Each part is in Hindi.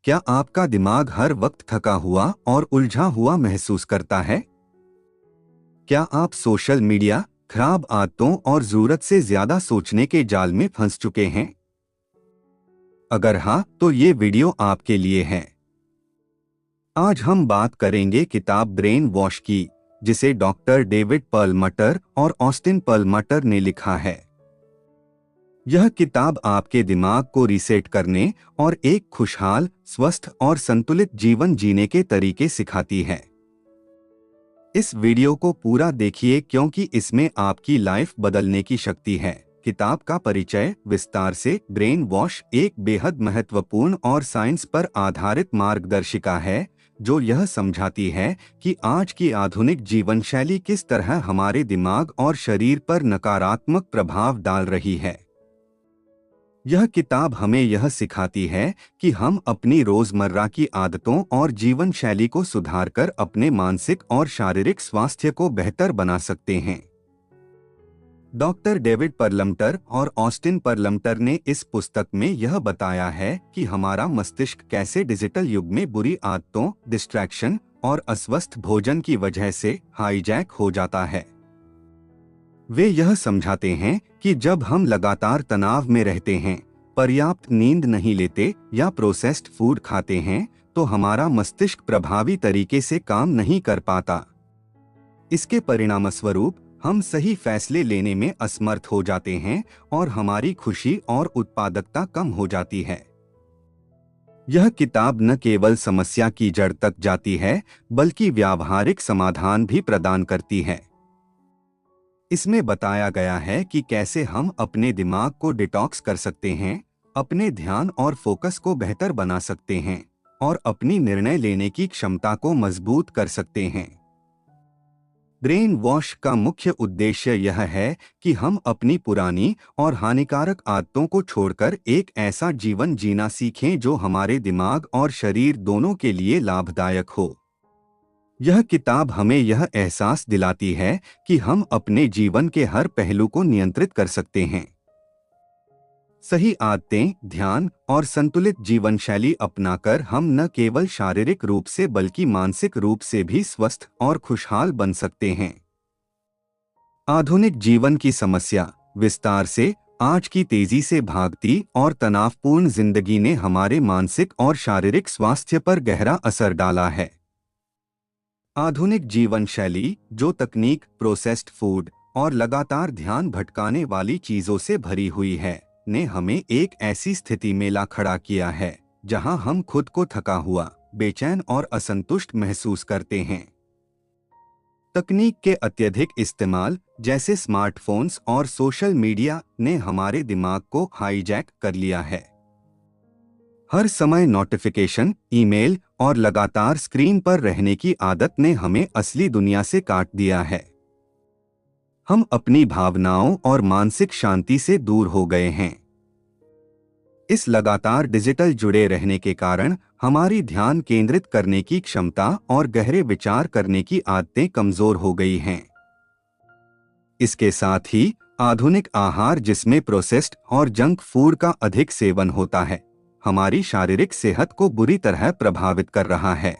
क्या आपका दिमाग हर वक्त थका हुआ और उलझा हुआ महसूस करता है? क्या आप सोशल मीडिया, खराब आदतों और जरूरत से ज्यादा सोचने के जाल में फंस चुके हैं? अगर हाँ, तो ये वीडियो आपके लिए है। आज हम बात करेंगे किताब ब्रेन वॉश की, जिसे डॉक्टर डेविड पर्लमटर और ऑस्टिन पर्लमटर ने लिखा है। यह किताब आपके दिमाग को रीसेट करने और एक खुशहाल, स्वस्थ और संतुलित जीवन जीने के तरीके सिखाती है। इस वीडियो को पूरा देखिए क्योंकि इसमें आपकी लाइफ बदलने की शक्ति है। किताब का परिचय विस्तार से। ब्रेन वॉश एक बेहद महत्वपूर्ण और साइंस पर आधारित मार्गदर्शिका है जो यह समझाती है कि आज की आधुनिक जीवन शैली किस तरह हमारे दिमाग और शरीर पर नकारात्मक प्रभाव डाल रही है। यह किताब हमें यह सिखाती है कि हम अपनी रोजमर्रा की आदतों और जीवन शैली को सुधारकर अपने मानसिक और शारीरिक स्वास्थ्य को बेहतर बना सकते हैं। डॉक्टर डेविड पर्लमटर और ऑस्टिन पर्लमटर ने इस पुस्तक में यह बताया है कि हमारा मस्तिष्क कैसे डिजिटल युग में बुरी आदतों, डिस्ट्रैक्शन और अस्वस्थ भोजन की वजह से हाईजैक हो जाता है। वे यह समझाते हैं कि जब हम लगातार तनाव में रहते हैं, पर्याप्त नींद नहीं लेते या प्रोसेस्ड फूड खाते हैं, तो हमारा मस्तिष्क प्रभावी तरीके से काम नहीं कर पाता। इसके परिणामस्वरूप हम सही फैसले लेने में असमर्थ हो जाते हैं और हमारी खुशी और उत्पादकता कम हो जाती है। यह किताब न केवल समस्या की जड़ तक जाती है, बल्कि व्यावहारिक समाधान भी प्रदान करती है। इसमें बताया गया है कि कैसे हम अपने दिमाग को डिटॉक्स कर सकते हैं, अपने ध्यान और फोकस को बेहतर बना सकते हैं और अपनी निर्णय लेने की क्षमता को मजबूत कर सकते हैं। ब्रेन वॉश का मुख्य उद्देश्य यह है कि हम अपनी पुरानी और हानिकारक आदतों को छोड़कर एक ऐसा जीवन जीना सीखें जो हमारे दिमाग और शरीर दोनों के लिए लाभदायक हो। यह किताब हमें यह एहसास दिलाती है कि हम अपने जीवन के हर पहलू को नियंत्रित कर सकते हैं। सही आदतें, ध्यान और संतुलित जीवन शैली अपनाकर हम न केवल शारीरिक रूप से बल्कि मानसिक रूप से भी स्वस्थ और खुशहाल बन सकते हैं। आधुनिक जीवन की समस्या विस्तार से। आज की तेजी से भागती और तनावपूर्ण जिंदगी ने हमारे मानसिक और शारीरिक स्वास्थ्य पर गहरा असर डाला है। आधुनिक जीवन शैली, जो तकनीक, प्रोसेस्ड फूड और लगातार ध्यान भटकाने वाली चीजों से भरी हुई है, ने हमें एक ऐसी स्थिति में ला खड़ा किया है जहां हम खुद को थका हुआ, बेचैन और असंतुष्ट महसूस करते हैं। तकनीक के अत्यधिक इस्तेमाल जैसे स्मार्टफोन्स और सोशल मीडिया ने हमारे दिमाग को हाईजैक कर लिया है। हर समय नोटिफिकेशन, ईमेल और लगातार स्क्रीन पर रहने की आदत ने हमें असली दुनिया से काट दिया है। हम अपनी भावनाओं और मानसिक शांति से दूर हो गए हैं। इस लगातार डिजिटल जुड़े रहने के कारण हमारी ध्यान केंद्रित करने की क्षमता और गहरे विचार करने की आदतें कमजोर हो गई हैं। इसके साथ ही आधुनिक आहार, जिसमें प्रोसेस्ड और जंक फूड का अधिक सेवन होता है, हमारी शारीरिक सेहत को बुरी तरह प्रभावित कर रहा है।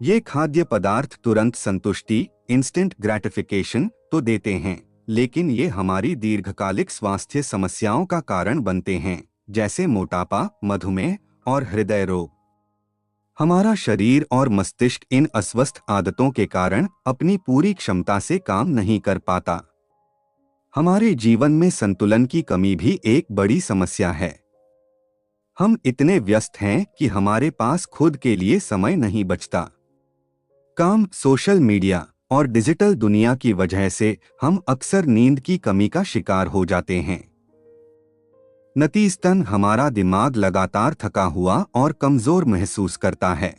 ये खाद्य पदार्थ तुरंत संतुष्टि, इंस्टेंट ग्रेटिफिकेशन तो देते हैं, लेकिन ये हमारी दीर्घकालिक स्वास्थ्य समस्याओं का कारण बनते हैं, जैसे मोटापा, मधुमेह और हृदय रोग। हमारा शरीर और मस्तिष्क इन अस्वस्थ आदतों के कारण अपनी पूरी क्षमता से काम नहीं कर पाता। हमारे जीवन में संतुलन की कमी भी एक बड़ी समस्या है। हम इतने व्यस्त हैं कि हमारे पास खुद के लिए समय नहीं बचता। काम, सोशल मीडिया और डिजिटल दुनिया की वजह से हम अक्सर नींद की कमी का शिकार हो जाते हैं। नतीजतन हमारा दिमाग लगातार थका हुआ और कमजोर महसूस करता है।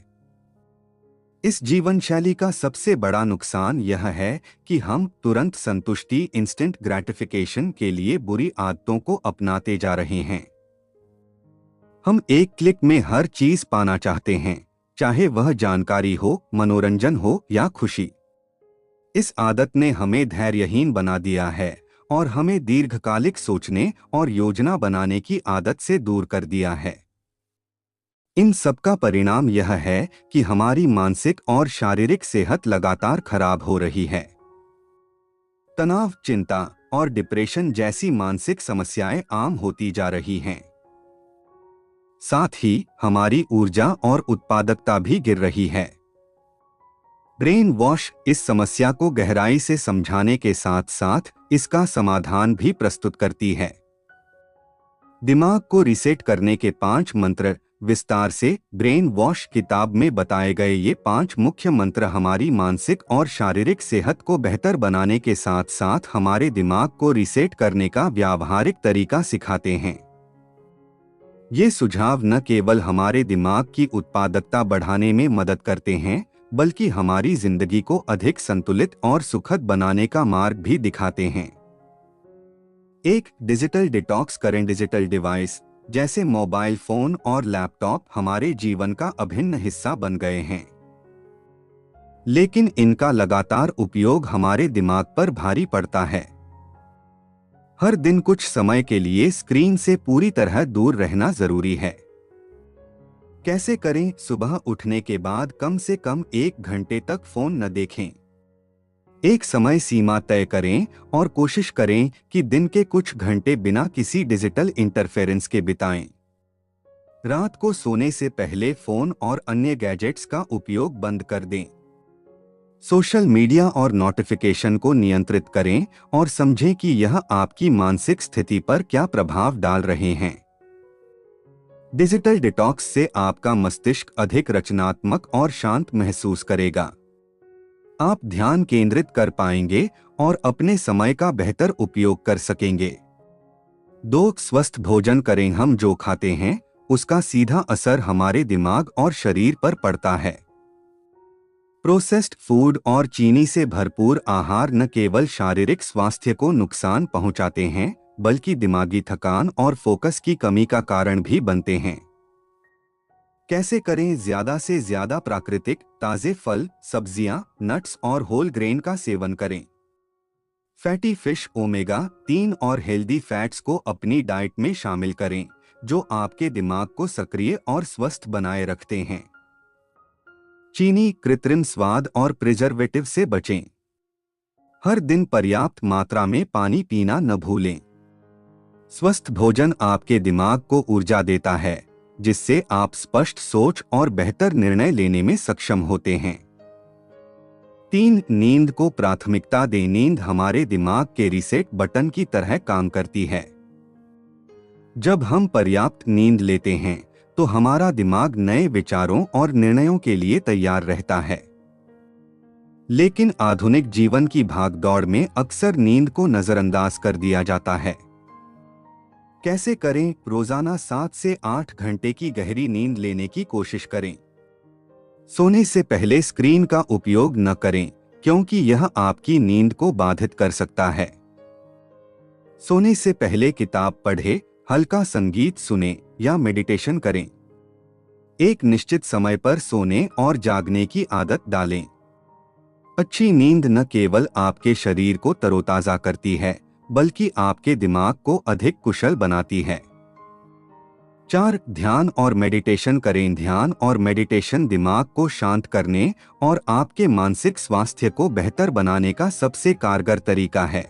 इस जीवन शैली का सबसे बड़ा नुकसान यह है कि हम तुरंत संतुष्टि, इंस्टेंट ग्रेटिफिकेशन के लिए बुरी आदतों को अपनाते जा रहे हैं। हम एक क्लिक में हर चीज पाना चाहते हैं, चाहे वह जानकारी हो, मनोरंजन हो या खुशी। इस आदत ने हमें धैर्यहीन बना दिया है और हमें दीर्घकालिक सोचने और योजना बनाने की आदत से दूर कर दिया है। इन सब का परिणाम यह है कि हमारी मानसिक और शारीरिक सेहत लगातार खराब हो रही है। तनाव, चिंता और डिप्रेशन जैसी मानसिक समस्याएं आम होती जा रही हैं। साथ ही हमारी ऊर्जा और उत्पादकता भी गिर रही है। ब्रेन वॉश इस समस्या को गहराई से समझाने के साथ साथ इसका समाधान भी प्रस्तुत करती है। दिमाग को रीसेट करने के 5 मंत्र। विस्तार से ब्रेन वॉश किताब में बताए गए ये 5 मुख्य मंत्र हमारी मानसिक और शारीरिक सेहत को बेहतर बनाने के साथ साथ हमारे दिमाग को रीसेट करने का व्यावहारिक तरीका सिखाते हैं। ये सुझाव न केवल हमारे दिमाग की उत्पादकता बढ़ाने में मदद करते हैं, बल्कि हमारी जिंदगी को अधिक संतुलित और सुखद बनाने का मार्ग भी दिखाते हैं। एक डिजिटल डिटॉक्स करें। डिजिटल डिवाइस जैसे मोबाइल फोन और लैपटॉप हमारे जीवन का अभिन्न हिस्सा बन गए हैं, लेकिन इनका लगातार उपयोग हमारे दिमाग पर भारी पड़ता है। हर दिन कुछ समय के लिए स्क्रीन से पूरी तरह दूर रहना जरूरी है। कैसे करें? सुबह उठने के बाद कम से कम 1 घंटे तक फोन न देखें। एक समय सीमा तय करें और कोशिश करें कि दिन के कुछ घंटे बिना किसी डिजिटल इंटरफेरेंस के बिताएं। रात को सोने से पहले फोन और अन्य गैजेट्स का उपयोग बंद कर दें। सोशल मीडिया और नोटिफिकेशन को नियंत्रित करें और समझें कि यह आपकी मानसिक स्थिति पर क्या प्रभाव डाल रहे हैं। डिजिटल डिटॉक्स से आपका मस्तिष्क अधिक रचनात्मक और शांत महसूस करेगा। आप ध्यान केंद्रित कर पाएंगे और अपने समय का बेहतर उपयोग कर सकेंगे। 2. स्वस्थ भोजन करें। हम जो खाते हैं उसका सीधा असर हमारे दिमाग और शरीर पर पड़ता है। प्रोसेस्ड फूड और चीनी से भरपूर आहार न केवल शारीरिक स्वास्थ्य को नुकसान पहुंचाते हैं, बल्कि दिमागी थकान और फोकस की कमी का कारण भी बनते हैं। कैसे करें? ज्यादा से ज्यादा प्राकृतिक ताजे फल, सब्जियां, नट्स और होल ग्रेन का सेवन करें। फैटी फिश, ओमेगा 3 और हेल्दी फैट्स को अपनी डाइट में शामिल करें, जो आपके दिमाग को सक्रिय और स्वस्थ बनाए रखते हैं। चीनी, कृत्रिम स्वाद और प्रिजर्वेटिव से बचें। हर दिन पर्याप्त मात्रा में पानी पीना न भूलें। स्वस्थ भोजन आपके दिमाग को ऊर्जा देता है, जिससे आप स्पष्ट सोच और बेहतर निर्णय लेने में सक्षम होते हैं। 3. नींद को प्राथमिकता दें। नींद हमारे दिमाग के रीसेट बटन की तरह काम करती है। जब हम पर्याप्त नींद लेते हैं तो हमारा दिमाग नए विचारों और निर्णयों के लिए तैयार रहता है। लेकिन आधुनिक जीवन की भागदौड़ में अक्सर नींद को नजरअंदाज कर दिया जाता है। कैसे करें? रोजाना 7 से 8 घंटे की गहरी नींद लेने की कोशिश करें। सोने से पहले स्क्रीन का उपयोग न करें, क्योंकि यह आपकी नींद को बाधित कर सकता है। सोने से पहले किताब पढ़ें, हल्का संगीत सुनें या मेडिटेशन करें। एक निश्चित समय पर सोने और जागने की आदत डालें। अच्छी नींद न केवल आपके शरीर को तरोताजा करती है, बल्कि आपके दिमाग को अधिक कुशल बनाती है। 4. ध्यान और मेडिटेशन करें। ध्यान और मेडिटेशन दिमाग को शांत करने और आपके मानसिक स्वास्थ्य को बेहतर बनाने का सबसे कारगर तरीका है।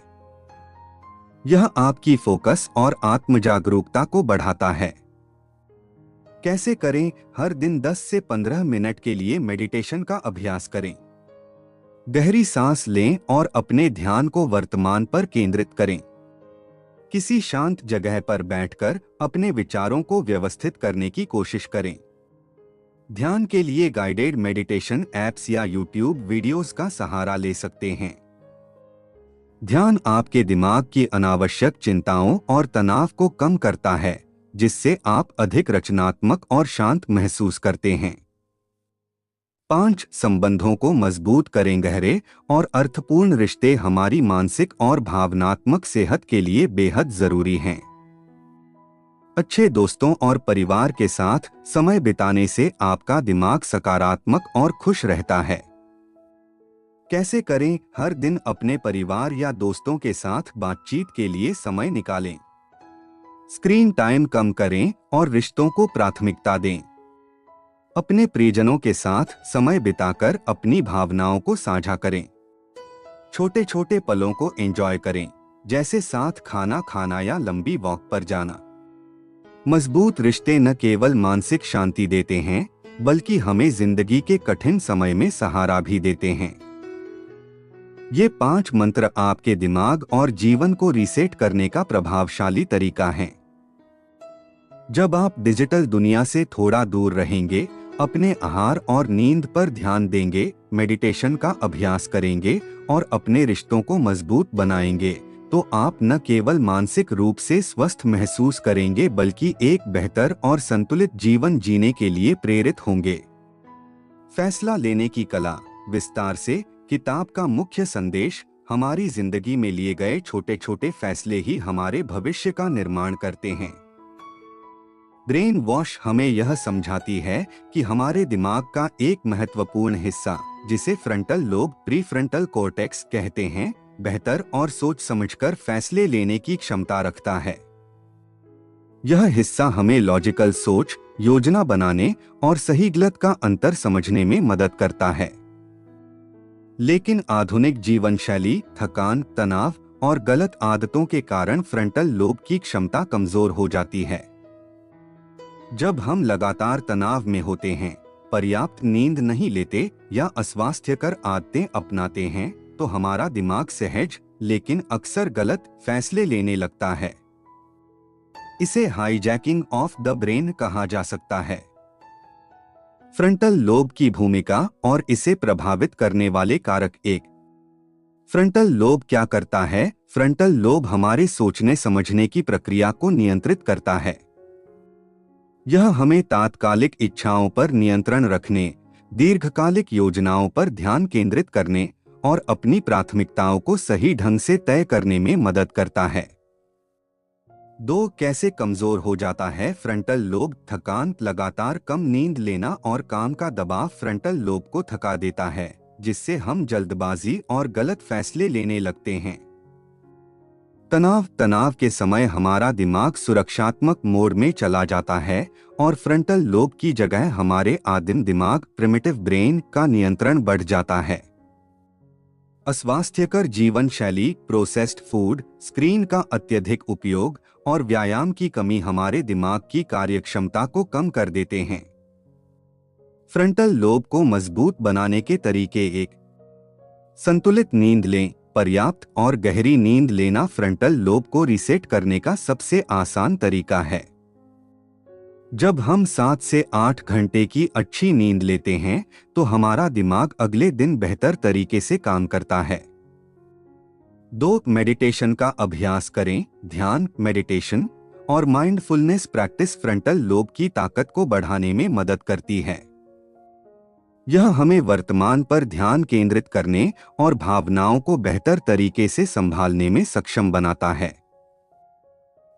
यह आपकी फोकस और आत्म जागरूकता को बढ़ाता है। कैसे करें? हर दिन 10 से 15 मिनट के लिए मेडिटेशन का अभ्यास करें। गहरी सांस लें और अपने ध्यान को वर्तमान पर केंद्रित करें। किसी शांत जगह पर बैठकर अपने विचारों को व्यवस्थित करने की कोशिश करें। ध्यान के लिए गाइडेड मेडिटेशन ऐप्स या यूट्यूब वीडियोस का सहारा ले सकते हैं। ध्यान आपके दिमाग की अनावश्यक चिंताओं और तनाव को कम करता है, जिससे आप अधिक रचनात्मक और शांत महसूस करते हैं। 5. संबंधों को मजबूत करें। गहरे और अर्थपूर्ण रिश्ते हमारी मानसिक और भावनात्मक सेहत के लिए बेहद जरूरी हैं। अच्छे दोस्तों और परिवार के साथ समय बिताने से आपका दिमाग सकारात्मक और खुश रहता है। कैसे करें? हर दिन अपने परिवार या दोस्तों के साथ बातचीत के लिए समय निकालें। स्क्रीन टाइम कम करें और रिश्तों को प्राथमिकता दें। अपने प्रियजनों के साथ समय बिताकर अपनी भावनाओं को साझा करें। छोटे छोटे पलों को एंजॉय करें, जैसे साथ खाना खाना या लंबी वॉक पर जाना। मजबूत रिश्ते न केवल मानसिक शांति देते हैं, बल्कि हमें जिंदगी के कठिन समय में सहारा भी देते हैं। ये 5 मंत्र आपके दिमाग और जीवन को रीसेट करने का प्रभावशाली तरीका है। जब आप डिजिटल दुनिया से थोड़ा दूर रहेंगे, अपने आहार और नींद पर ध्यान देंगे, मेडिटेशन का अभ्यास करेंगे और अपने रिश्तों को मजबूत बनाएंगे, तो आप न केवल मानसिक रूप से स्वस्थ महसूस करेंगे, बल्कि एक बेहतर और संतुलित जीवन जीने के लिए प्रेरित होंगे। फैसला लेने की कला विस्तार से किताब का मुख्य संदेश हमारी जिंदगी में लिए गए छोटे छोटे फैसले ही हमारे भविष्य का निर्माण करते हैं। ब्रेन वॉश हमें यह समझाती है कि हमारे दिमाग का एक महत्वपूर्ण हिस्सा, जिसे फ्रंटल लोब प्रीफ्रंटल कॉर्टेक्स कहते हैं, बेहतर और सोच समझकर फैसले लेने की क्षमता रखता है। यह हिस्सा हमें लॉजिकल सोच, योजना बनाने और सही गलत का अंतर समझने में मदद करता है। लेकिन आधुनिक जीवन शैली, थकान, तनाव और गलत आदतों के कारण फ्रंटल लोब की क्षमता कमजोर हो जाती है। जब हम लगातार तनाव में होते हैं, पर्याप्त नींद नहीं लेते या अस्वास्थ्यकर आदतें अपनाते हैं, तो हमारा दिमाग सहज लेकिन अक्सर गलत फैसले लेने लगता है। इसे हाईजैकिंग ऑफ द ब्रेन कहा जा सकता है। फ्रंटल लोब की भूमिका और इसे प्रभावित करने वाले कारक। 1, फ्रंटल लोब क्या करता है? फ्रंटल लोब हमारे सोचने समझने की प्रक्रिया को नियंत्रित करता है। यह हमें तात्कालिक इच्छाओं पर नियंत्रण रखने, दीर्घकालिक योजनाओं पर ध्यान केंद्रित करने और अपनी प्राथमिकताओं को सही ढंग से तय करने में मदद करता है। 2, कैसे कमजोर हो जाता है फ्रंटल लोब? थकान, लगातार कम नींद लेना और काम का दबाव फ्रंटल लोब को थका देता है, जिससे हम जल्दबाजी और गलत फैसले लेने लगते हैं। तनाव के समय हमारा दिमाग सुरक्षात्मक मोड में चला जाता है और फ्रंटल लोब की जगह हमारे आदिम दिमाग प्रिमिटिव ब्रेन का नियंत्रण बढ़ जाता है। अस्वास्थ्यकर जीवन शैली, प्रोसेस्ड फूड, स्क्रीन का अत्यधिक उपयोग और व्यायाम की कमी हमारे दिमाग की कार्यक्षमता को कम कर देते हैं। फ्रंटल लोब को मजबूत बनाने के तरीके। 1, संतुलित नींद लें। पर्याप्त और गहरी नींद लेना फ्रंटल लोब को रीसेट करने का सबसे आसान तरीका है। जब हम 7 से 8 घंटे की अच्छी नींद लेते हैं, तो हमारा दिमाग अगले दिन बेहतर तरीके से काम करता है। 2, मेडिटेशन का अभ्यास करें। ध्यान, मेडिटेशन और माइंडफुलनेस प्रैक्टिस फ्रंटल लोब की ताकत को बढ़ाने में मदद करती है। यह हमें वर्तमान पर ध्यान केंद्रित करने और भावनाओं को बेहतर तरीके से संभालने में सक्षम बनाता है।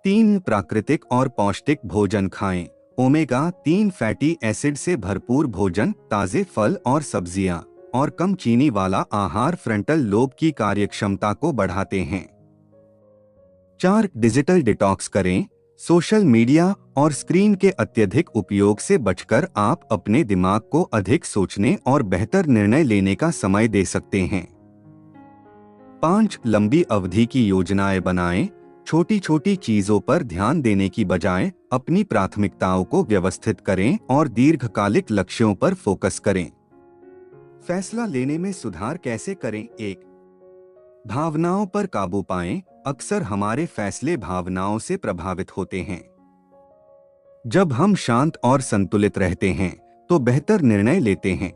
3, प्राकृतिक और पौष्टिक भोजन खाएं। ओमेगा 3 फैटी एसिड से भरपूर भोजन, ताजे फल और सब्जियां और कम चीनी वाला आहार फ्रंटल लोब की कार्यक्षमता को बढ़ाते हैं। 4, डिजिटल डिटॉक्स करें। सोशल मीडिया और स्क्रीन के अत्यधिक उपयोग से बचकर आप अपने दिमाग को अधिक सोचने और बेहतर निर्णय लेने का समय दे सकते हैं। 5, लंबी अवधि की योजनाएं बनाएं। छोटी छोटी चीजों पर ध्यान देने की बजाय अपनी प्राथमिकताओं को व्यवस्थित करें और दीर्घकालिक लक्ष्यों पर फोकस करें। फैसला लेने में सुधार कैसे करें? 1, भावनाओं पर काबू पाएं। अक्सर हमारे फैसले भावनाओं से प्रभावित होते हैं। जब हम शांत और संतुलित रहते हैं, तो बेहतर निर्णय लेते हैं।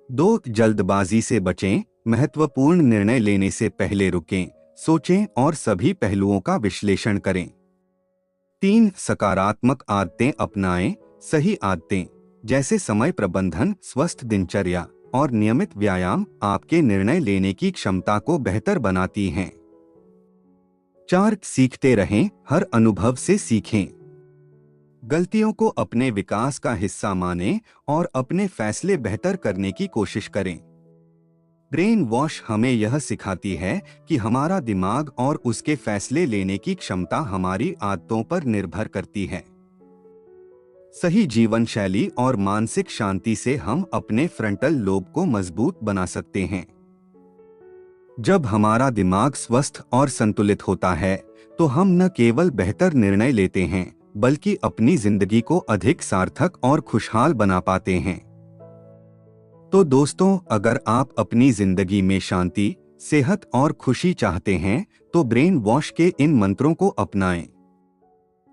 2, जल्दबाजी से बचें। महत्वपूर्ण निर्णय लेने से पहले रुकें, सोचें और सभी पहलुओं का विश्लेषण करें। 3, सकारात्मक आदतें अपनाएं। सही आदतें जैसे समय प्रबंधन, स्वस्थ दिनचर्या और नियमित व्यायाम आपके निर्णय लेने की क्षमता को बेहतर बनाती हैं। 4, सीखते रहें। हर अनुभव से सीखें। गलतियों को अपने विकास का हिस्सा मानें और अपने फैसले बेहतर करने की कोशिश करें। ब्रेन वॉश हमें यह सिखाती है कि हमारा दिमाग और उसके फैसले लेने की क्षमता हमारी आदतों पर निर्भर करती है। सही जीवन शैली और मानसिक शांति से हम अपने फ्रंटल लोब को मजबूत बना सकते हैं। जब हमारा दिमाग स्वस्थ और संतुलित होता है तो हम न केवल बेहतर निर्णय लेते हैं बल्कि अपनी जिंदगी को अधिक सार्थक और खुशहाल बना पाते हैं। तो दोस्तों, अगर आप अपनी जिंदगी में शांति, सेहत और खुशी चाहते हैं तो ब्रेन वॉश के इन मंत्रों को अपनाएं।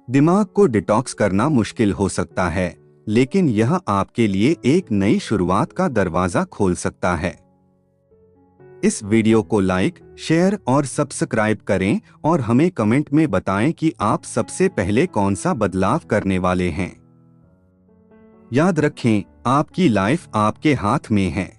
दिमाग को डिटॉक्स करना मुश्किल हो सकता है, लेकिन यह आपके लिए एक नई शुरुआत का दरवाजा खोल सकता है। इस वीडियो को लाइक, शेयर और सब्सक्राइब करें और हमें कमेंट में बताएं कि आप सबसे पहले कौन सा बदलाव करने वाले हैं। याद रखें, आपकी लाइफ आपके हाथ में है।